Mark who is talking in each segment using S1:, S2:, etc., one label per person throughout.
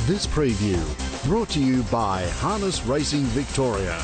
S1: This preview brought to you by Harness Racing Victoria.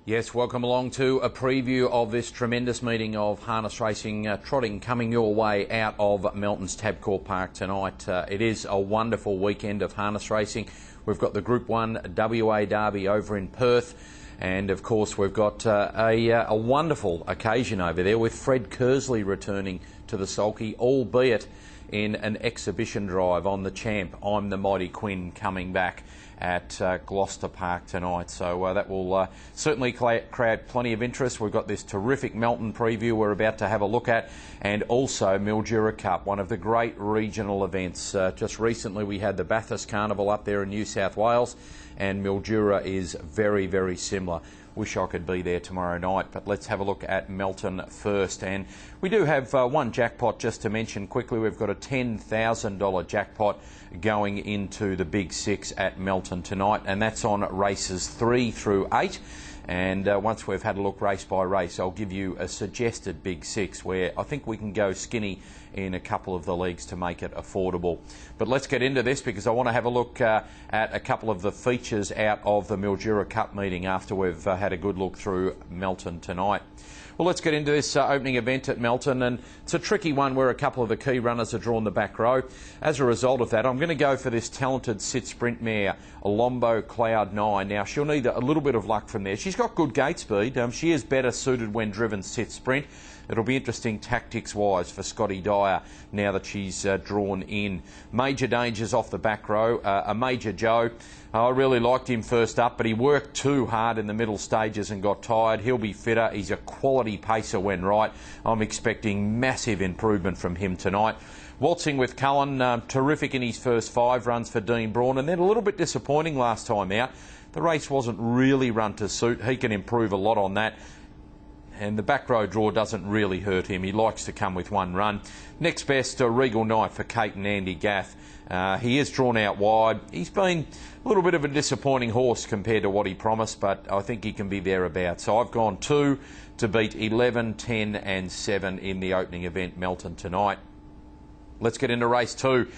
S2: Yes, welcome along to a preview of this tremendous meeting of harness racing trotting coming your way out of Melton's Tabcorp Park tonight. It is a wonderful weekend of harness racing. We've got the Group 1 WA Derby over in Perth, and of course we've got a wonderful occasion over there with Fred Kersley returning to the sulky, albeit in an exhibition drive on the champ I'm the Mighty Quinn coming back at Gloucester Park tonight. So that will certainly create plenty of interest. We've got this terrific Melton preview we're about to have a look at, and also Mildura Cup, one of the great regional events. Just recently we had the Bathurst Carnival up there in New South Wales, and Mildura is very, very similar. Wish I could be there tomorrow night, but let's have a look at Melton first. And we do have one jackpot just to mention quickly. We've got a $10,000 jackpot going into the Big Six at Melton tonight, and that's on races 3 through 8. And once we've had a look race by race, I'll give you a suggested Big Six where I think we can go skinny in a couple of the leagues to make it affordable. But let's get into this, because I want to have a look at a couple of the features out of the Mildura Cup meeting after we've had a good look through Melton tonight. Well, let's get into this opening event at Melton, and it's a tricky one where a couple of the key runners are drawn the back row. As a result of that, I'm going to go for this talented sit sprint mare, Olombo Cloud 9. Now, she'll need a little bit of luck from there. She's got good gate speed. She is better suited when driven sit sprint. It'll be interesting tactics-wise for Scotty Dyer now that she's drawn in. Major dangers off the back row. A Major Joe. I really liked him first up, but he worked too hard in the middle stages and got tired. He'll be fitter. He's a quality pacer when right. I'm expecting massive improvement from him tonight. Waltzing with Cullen, terrific in his first 5 runs for Dean Braun, and then a little bit disappointing last time out. The race wasn't really run to suit. He can improve a lot on that. And the back row draw doesn't really hurt him. He likes to come with 1 run. Next best, Regal Knight for Kate and Andy Gath. He is drawn out wide. He's been a little bit of a disappointing horse compared to what he promised, but I think he can be thereabouts. So I've gone 2 to beat 11, 10 and 7 in the opening event, Melton tonight. Let's get into race 2.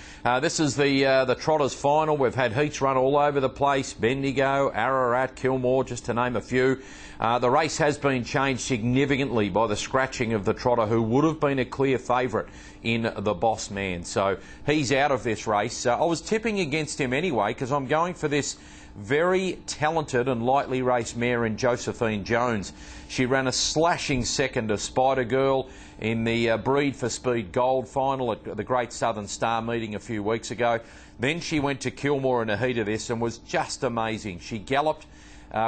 S2: This is the Trotters final. We've had heats run all over the place. Bendigo, Ararat, Kilmore, just to name a few. The race has been changed significantly by the scratching of the trotter who would have been a clear favourite in the Boss Man. So he's out of this race. I was tipping against him anyway, because I'm going for this very talented and lightly raced mare in Josephine Jones. She ran a slashing second to Spider Girl in the Breed for Speed Gold final at the Great Southern Star meeting a few weeks ago. Then she went to Kilmore in a heat of this and was just amazing. She galloped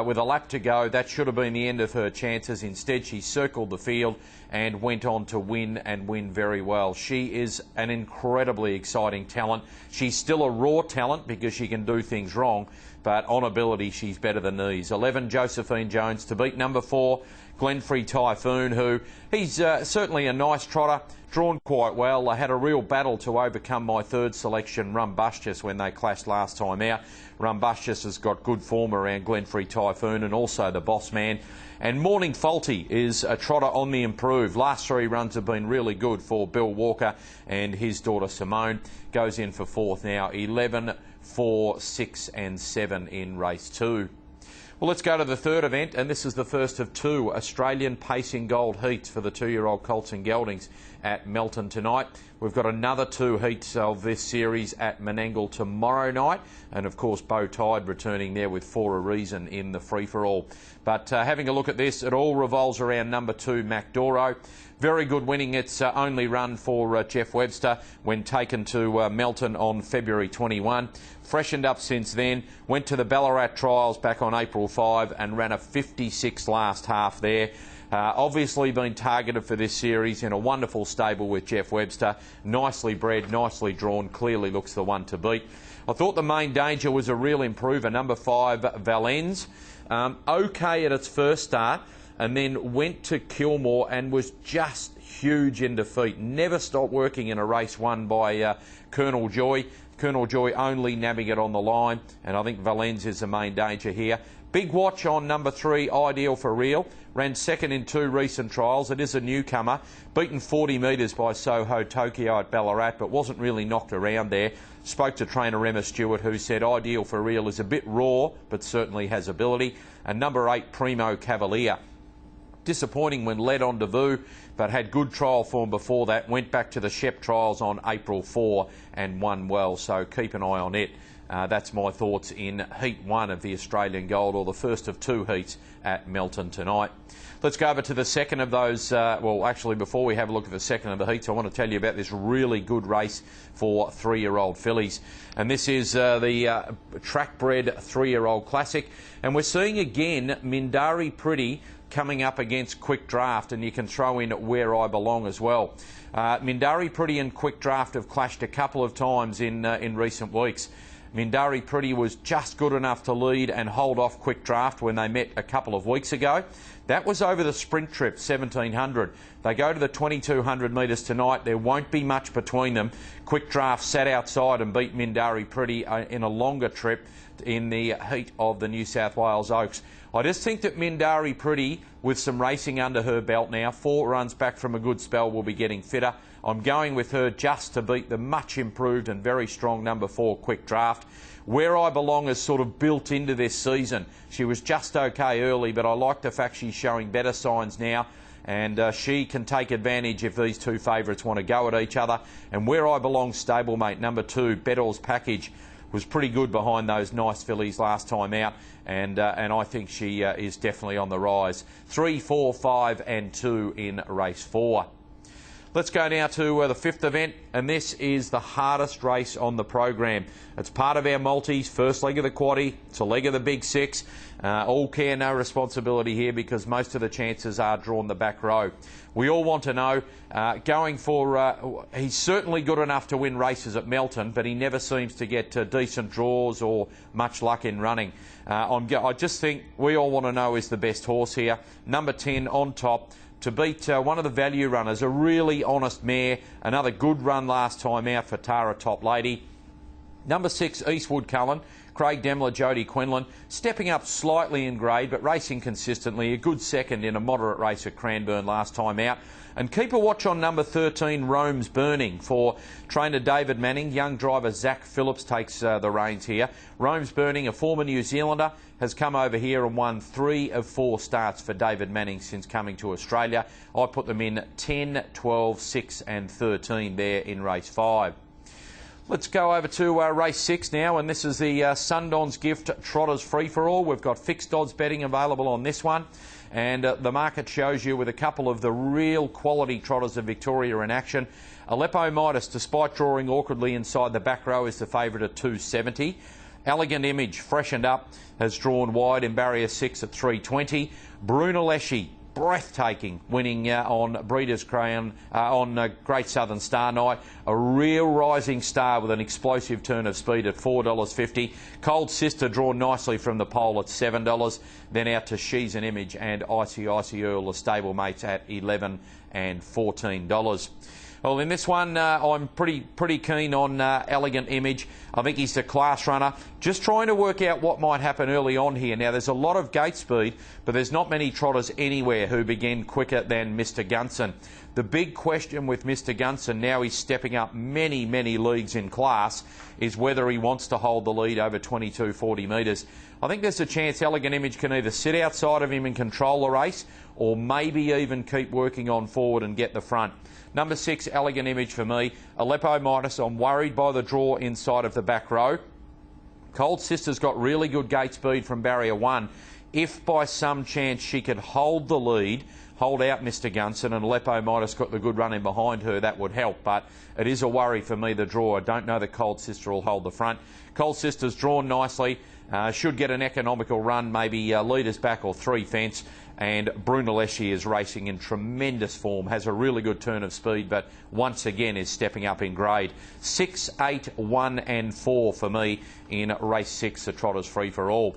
S2: with a lap to go. That should have been the end of her chances. Instead, she circled the field and went on to win, and win very well. She is an incredibly exciting talent. She's still a raw talent because she can do things wrong, but on ability she's better than these. 11, Josephine Jones to beat number 4, Glenfrey Typhoon, who he's certainly a nice trotter, drawn quite well. They had a real battle to overcome my 3rd selection, Rumbustious, when they clashed last time out. Rumbustious has got good form around Glenfrey Typhoon and also the Boss Man. And Morning Faulty is a trotter on the improve. Last 3 runs have been really good for Bill Walker, and his daughter Simone goes in for 4th now. 11, 4, 6 and 7 in race 2. Well, let's go to the 3rd event, and this is the first of 2 Australian Pacing Gold heats for the 2-year-old colts and geldings at Melton tonight. We've got another 2 heats of this series at Menangle tomorrow night, and of course Bow Tide returning there with For a Reason in the free-for-all. But having a look at this, it all revolves around number 2, Macdoro. Very good winning its only run for Jeff Webster when taken to Melton on February 21. Freshened up since then, went to the Ballarat trials back on April 5 and ran a 56 last half there. Obviously been targeted for this series in a wonderful stable with Jeff Webster. Nicely bred, nicely drawn, clearly looks the one to beat. I thought the main danger was a real improver, number 5, Valens. OK at its first start, and then went to Kilmore and was just huge in defeat. Never stopped working in a race won by Colonel Joy. Colonel Joy only nabbing it on the line, and I think Valens is the main danger here. Big watch on number 3, Ideal for Real. Ran second in 2 recent trials. It is a newcomer. Beaten 40 metres by Soho Tokyo at Ballarat, but wasn't really knocked around there. Spoke to trainer Emma Stewart, who said Ideal for Real is a bit raw, but certainly has ability. And number 8, Primo Cavalier. Disappointing when led on debut, but had good trial form before that. Went back to the Shep trials on April 4 and won well, so keep an eye on it. That's my thoughts in Heat 1 of the Australian Gold, or the first of 2 heats at Melton tonight. Let's go over to the second of those. Well, actually, before we have a look at the second of the heats, I want to tell you about this really good race for 3-year-old fillies. And this is the track-bred 3-year-old classic. And we're seeing again Mindari Pretty coming up against Quick Draft, and you can throw in Where I Belong as well. Mindari Pretty and Quick Draft have clashed a couple of times in recent weeks. Mindari Pretty was just good enough to lead and hold off Quick Draft when they met a couple of weeks ago. That was over the sprint trip, 1700. They go to the 2200 metres tonight. There won't be much between them. Quick Draft sat outside and beat Mindari Pretty in a longer trip in the heat of the New South Wales Oaks. I just think that Mindari Pretty, with some racing under her belt now, 4 runs back from a good spell, will be getting fitter. I'm going with her just to beat the much improved and very strong number 4 Quick Draft. Where I Belong is sort of built into this season. She was just okay early, but I like the fact she's showing better signs now, and she can take advantage if these 2 favourites want to go at each other. And Where I Belong stablemate number 2 Bedell's Package was pretty good behind those nice fillies last time out, and I think she is definitely on the rise. 3, 4, 5 and 2 in race 4. Let's go now to the 5th event, and this is the hardest race on the program. It's part of our multis, first leg of the quaddie, it's a leg of the big 6. All care, no responsibility here, because most of the chances are drawn the back row. We all want to know, going for, he's certainly good enough to win races at Melton, but he never seems to get decent draws or much luck in running. I just think we all want to know is the best horse here. Number 10 On Top, to beat one of the value runners, a really honest mare. Another good run last time out for Tara Top Lady. Number 6, Eastwood Cullen, Craig Demler, Jodie Quinlan, stepping up slightly in grade but racing consistently. A good second in a moderate race at Cranbourne last time out. And keep a watch on number 13, Rome's Burning, for trainer David Manning. Young driver Zach Phillips takes the reins here. Rome's Burning, a former New Zealander, has come over here and won 3 of 4 starts for David Manning since coming to Australia. I put them in 10, 12, 6 and 13 there in race 5. Let's go over to race 6 now, and this is the Sundance Gift Trotters Free-for-All. We've got fixed odds betting available on this one, and the market shows you with a couple of the real quality trotters of Victoria in action. Aleppo Midas, despite drawing awkwardly inside the back row, is the favourite at 270. Elegant Image, freshened up, has drawn wide in barrier 6 at 320. Brunelleschi, breathtaking, winning on Breeders' Crown, on Great Southern Star Night. A real rising star with an explosive turn of speed at $4.50. Cold Sister drawn nicely from the pole at $7. Then out to She's an Image and Icy Earl, the stablemates, at $11 and $14. Well, in this one, I'm pretty keen on Elegant Image. I think he's the class runner. Just trying to work out what might happen early on here. Now, there's a lot of gate speed, but there's not many trotters anywhere who begin quicker than Mr. Gunson. The big question with Mr. Gunson, now he's stepping up many, many leagues in class, is whether he wants to hold the lead over 2240 metres. I think there's a chance Elegant Image can either sit outside of him and control the race, or maybe even keep working on forward and get the front. Number 6, Elegant Image for me. Aleppo Midas, I'm worried by the draw inside of the back row. Cold Sister's got really good gate speed from barrier 1. If by some chance she could hold the lead, hold out Mr. Gunson, and Aleppo Midas got the good run in behind her, that would help. But it is a worry for me, the draw. I don't know that Cold Sister will hold the front. Cold Sister's drawn nicely. Should get an economical run, maybe leaders back or 3 fence. And Brunelleschi is racing in tremendous form, has a really good turn of speed, but once again is stepping up in grade. 6, 8, 1 and 4 for me in race 6, the Trotters Free-for-All.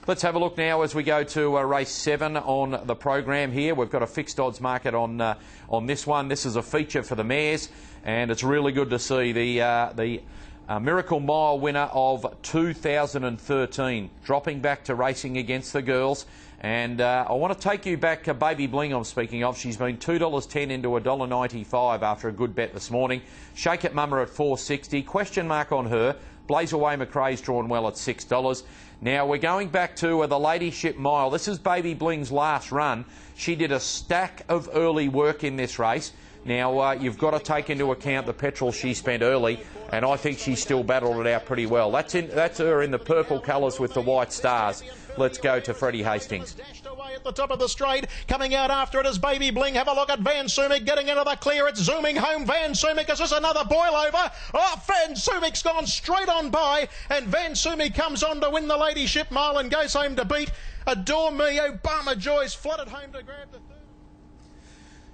S2: Let's have a look now as we go to race 7 on the program here. We've got a fixed odds market on this one. This is a feature for the mares, and it's really good to see the A Miracle Mile winner of 2013, dropping back to racing against the girls. And I want to take you back, Baby Bling I'm speaking of. She's been $2.10 into $1.95 after a good bet this morning. Shake It Mama at $4.60. Question mark on her. Blaze Away McRae's drawn well at $6. Now we're going back to the Ladyship Mile. This is Baby Bling's last run. She did a stack of early work in this race. Now, you've got to take into account the petrol she spent early, and I think she still battled it out pretty well. That's her in the purple colours with the white stars. Let's go to Freddie Hastings.
S3: Dashed away at the top of the straight. Coming out after it is Baby Bling. Have a look at Van Sumick getting into the clear. It's zooming home. Van Sumick. Is this another boil over? Oh, Van Sumick's gone straight on by, and Van Sumick comes on to win the Ladyship Mile and goes home to beat Adore Me. Obama Joyce flooded home to grab the third.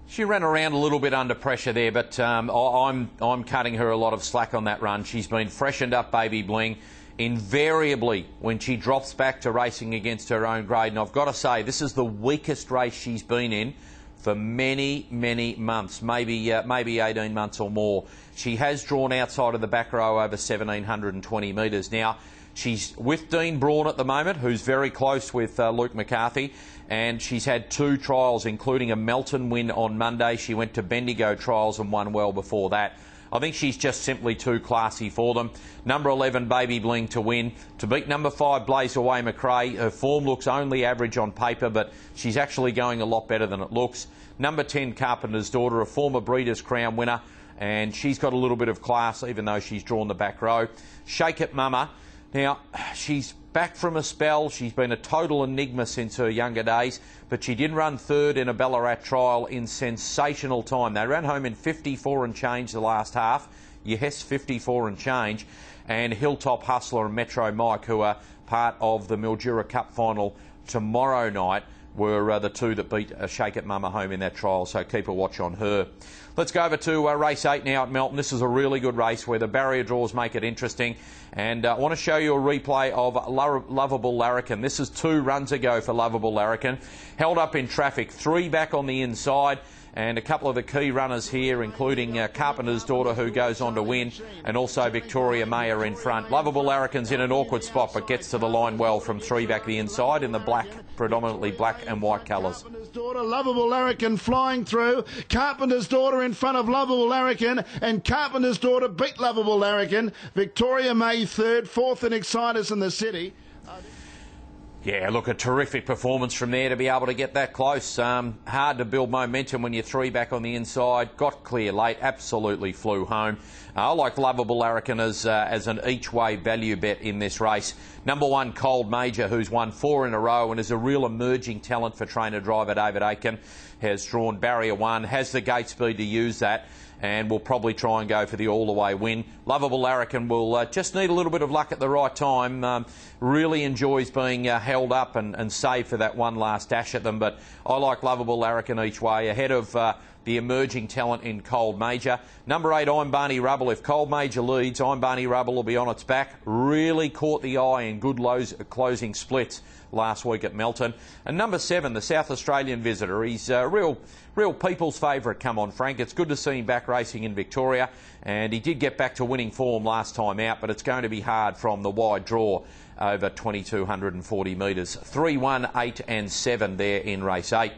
S2: She ran around a little bit under pressure there, but I'm cutting her a lot of slack on that run. She's been freshened up, Baby Bling, invariably when she drops back to racing against her own grade. And I've got to say, this is the weakest race she's been in for many, many months, maybe 18 months or more. She has drawn outside of the back row over 1,720 metres. Now, she's with Dean Braun at the moment, who's very close with Luke McCarthy, and she's had 2 trials, including a Melton win on Monday. She went to Bendigo trials and won well before that. I think she's just simply too classy for them. Number 11, Baby Bling, to win. To beat number 5, Blaze Away McRae. Her form looks only average on paper, but she's actually going a lot better than it looks. Number 10, Carpenter's Daughter, a former Breeders' Crown winner, and she's got a little bit of class, even though she's drawn the back row. Shake It Mama. Now, she's back from a spell. She's been a total enigma since her younger days, but she did run third in a Ballarat trial in sensational time. They ran home in 54 and change the last half. Yes, 54 and change. And Hilltop Hustler and Metro Mike, who are part of the Mildura Cup final tomorrow night, were the 2 that beat Shake It Mama home in that trial, so keep a watch on her. Let's go over to race 8 now at Melton. This is a really good race where the barrier draws make it interesting. And I want to show you a replay of Lovable Larrikin. This is 2 runs ago for Lovable Larrikin. Held up in traffic, 3 back on the inside. And a couple of the key runners here, including Carpenter's Daughter, who goes on to win, and also Victoria Mayer in front. Lovable Larrikin's in an awkward spot, but gets to the line well from 3 back the inside in the black, predominantly black and white colours.
S4: Carpenter's Daughter, Lovable Larrikin flying through. Carpenter's Daughter in front of Lovable Larrikin, and Carpenter's Daughter beat Lovable Larrikin. Victoria May third, 4th in Exciters in the city.
S2: Yeah, look, a terrific performance from there to be able to get that close. Hard to build momentum when you're 3 back on the inside. Got clear late, absolutely flew home. I like Lovable Larrikin as an each-way value bet in this race. Number 1, Cold Major, who's won 4 in a row and is a real emerging talent for trainer-driver David Aiken, has drawn barrier 1, has the gate speed to use that, and will probably try and go for the all-the-way win. Lovable Larrikin will just need a little bit of luck at the right time. Really enjoys being held up and saved for that one last dash at them, but I like Lovable Larrikin each way, ahead of the emerging talent in Cold Major. Number 8, I'm Barney Rubble. If Cold Major leads, I'm Barney Rubble will be on its back. Really caught the eye in good closing splits last week at Melton. And number 7, the South Australian Visitor. He's a real people's favourite, come on Frank. It's good to see him back racing in Victoria, and he did get back to winning form last time out, but it's going to be hard from the wide draw over 2,240 metres. 3, 1, 8 and 7 there in race 8.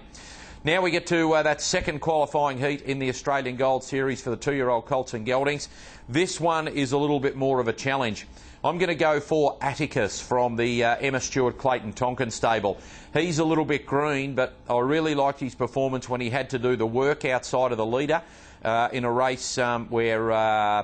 S2: Now we get to that second qualifying heat in the Australian Gold Series for the 2-year-old colts and geldings. This one is a little bit more of a challenge. I'm going to go for Atticus from the Emma Stewart Clayton Tonkin stable. He's a little bit green, but I really liked his performance when he had to do the work outside of the leader in a race where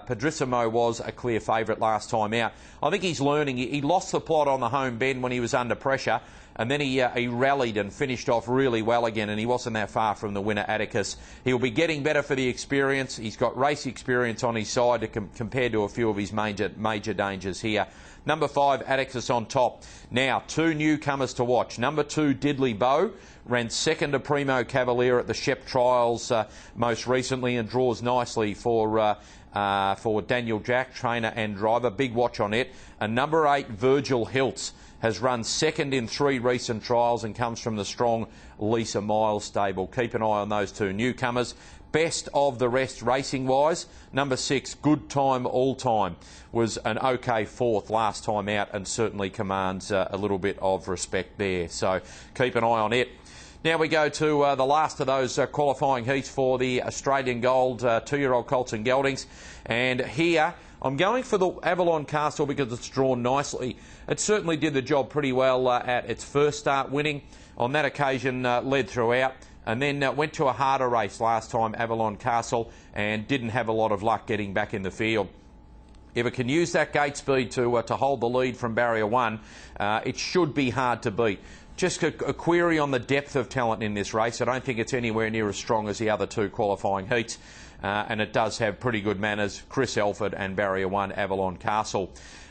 S2: Padrissimo was a clear favourite last time out. I think he's learning. He lost the plot on the home bend when he was under pressure, and then he rallied and finished off really well again, and he wasn't that far from the winner, Atticus. He'll be getting better for the experience. He's got race experience on his side compared to a few of his major dangers here. Number 5, Atticus on top. Now, 2 newcomers to watch. Number 2, Diddley Bow, ran 2nd to Primo Cavalier at the Shep Trials most recently, and draws nicely for Daniel Jack, trainer and driver. Big watch on it. And number 8, Virgil Hiltz, has run 2nd in 3 recent trials and comes from the strong Lisa Miles stable. Keep an eye on those 2 newcomers. best of the rest racing-wise. Number 6, Good Time All Time, was an OK 4th last time out and certainly commands a little bit of respect there. So keep an eye on it. Now we go to the last of those qualifying heats for the Australian Gold 2-year-old colts and geldings. And here I'm going for the Avalon Castle because it's drawn nicely. It certainly did the job pretty well at its first start, winning. On that occasion, led throughout. And then went to a harder race last time, Avalon Castle, and didn't have a lot of luck getting back in the field. If it can use that gate speed to hold the lead from barrier 1, it should be hard to beat. Just a query on the depth of talent in this race. I don't think it's anywhere near as strong as the other 2 qualifying heats. And it does have pretty good manners, Chris Elford and barrier 1, Avalon Castle.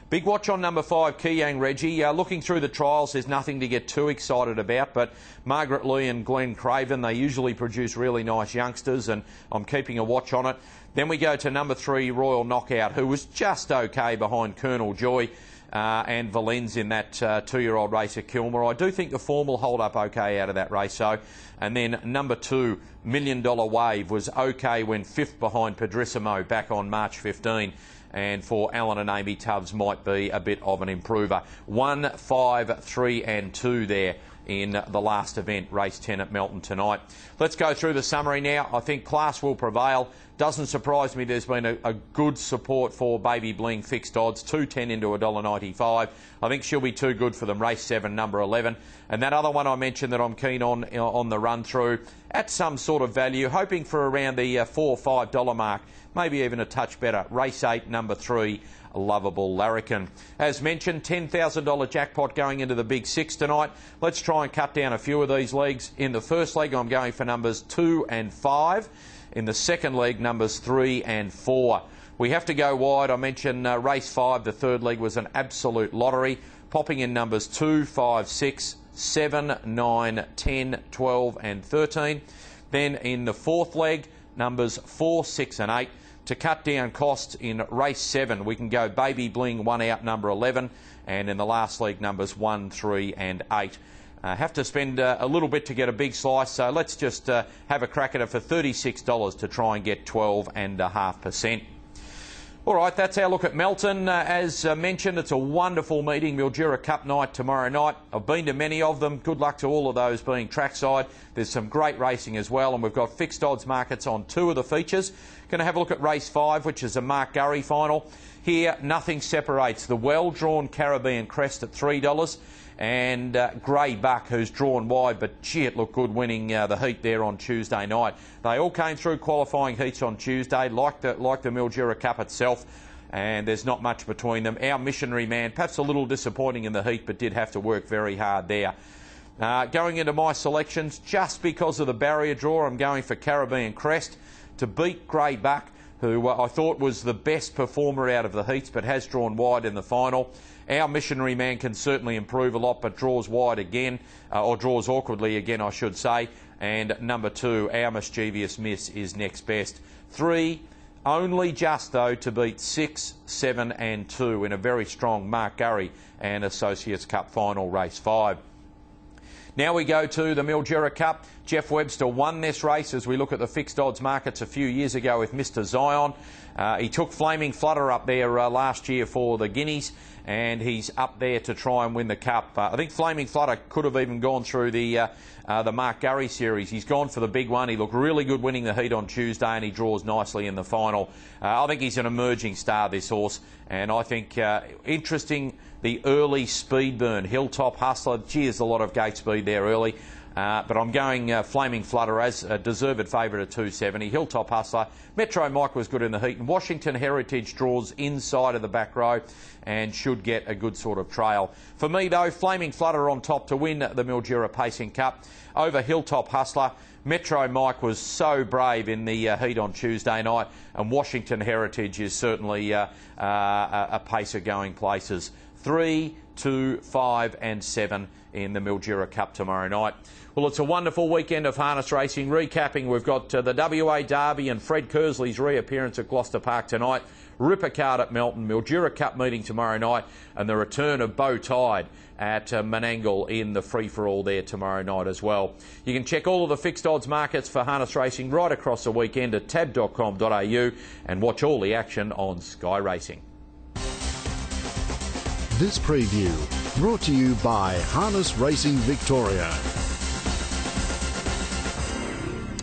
S2: Big watch on number 5, Kiyang Reggie. Looking through the trials, there's nothing to get too excited about, but Margaret Lee and Glenn Craven, they usually produce really nice youngsters, and I'm keeping a watch on it. Then we go to number 3, Royal Knockout, who was just OK behind Colonel Joy and Valenz in that 2-year-old race at Kilmore. I do think the form will hold up OK out of that race, though. And then number 2, Million Dollar Wave, was OK when 5th behind Padrissimo back on March 15. And for Alan and Amy Tubbs might be a bit of an improver. 1, 5, 3 and 2 there in the last event, race 10 at Melton tonight. Let's go through the summary now. I think class will prevail. Doesn't surprise me there's been a good support for Baby Bling fixed odds, 2.10 into $1.95. I think she'll be too good for them, race 7, number 11. And that other one I mentioned that I'm keen on the run through, at some sort of value, hoping for around the $4 or $5 mark, maybe even a touch better, race 8, number 3, Lovable Larrikin. As mentioned, $10,000 jackpot going into the Big 6 tonight. Let's try and cut down a few of these legs. In the first leg, I'm going for numbers 2 and 5. In the second leg, numbers 3 and 4. We have to go wide. I mentioned race 5, the third leg, was an absolute lottery. Popping in numbers 2, 5, 6, 7, 9, 10, 12 and 13. Then in the fourth leg, numbers 4, 6 and 8. To cut down costs in race 7, we can go Baby Bling 1 out, number 11. And in the last leg, numbers 1, 3 and 8. Have to spend a little bit to get a big slice, so let's just have a crack at it for $36 to try and get 12.5%. All right, that's our look at Melton. As mentioned, it's a wonderful meeting, Mildura Cup night tomorrow night. I've been to many of them. Good luck to all of those being trackside. There's some great racing as well, and we've got fixed odds markets on 2 of the features. Going to have a look at race 5, which is a Mark Gurry final. Here, nothing separates the well-drawn Caribbean Crest at $3 and Grey Buck, who's drawn wide, but gee, it looked good winning the heat there on Tuesday night. They all came through qualifying heats on Tuesday, like the Mildura Cup itself, and there's not much between them. Our Missionary Man, perhaps a little disappointing in the heat, but did have to work very hard there. Going into my selections, just because of the barrier draw, I'm going for Caribbean Crest to beat Grey Buck, who I thought was the best performer out of the heats, but has drawn wide in the final. Our Missionary Man can certainly improve a lot, but draws wide again, or draws awkwardly again, I should say. And number 2, Our Mischievous Miss, is next best. 3, only just, though, to beat 6, 7 and 2 in a very strong Mark Gurry and Associates Cup final, race 5. Now we go to the Mildura Cup. Jeff Webster won this race as we look at the fixed odds markets a few years ago with Mr Zion. He took Flaming Flutter up there last year for the Guineas, and he's up there to try and win the Cup. I think Flaming Flutter could have even gone through the Mark Gurry series. He's gone for the big one. He looked really good winning the heat on Tuesday, and he draws nicely in the final. I think he's an emerging star, this horse, and I think interesting, the early speed burn. Hilltop Hustler, gee, there's a lot of gate speed there early. But I'm going Flaming Flutter as a deserved favourite at 270. Hilltop Hustler. Metro Mike was good in the heat. And Washington Heritage draws inside of the back row and should get a good sort of trail. For me, though, Flaming Flutter on top to win the Mildura Pacing Cup over Hilltop Hustler. Metro Mike was so brave in the heat on Tuesday night, and Washington Heritage is certainly a pacer going places. 3, 2, 5 and 7 in the Mildura Cup tomorrow night. Well, it's a wonderful weekend of harness racing. Recapping, we've got the WA Derby and Fred Kersley's reappearance at Gloucester Park tonight. Ripper card at Melton, Mildura Cup meeting tomorrow night, and the return of Bow Tide at Menangle in the free-for-all there tomorrow night as well. You can check all of the fixed odds markets for harness racing right across the weekend at tab.com.au and watch all the action on Sky Racing.
S1: This preview brought to you by Harness Racing Victoria.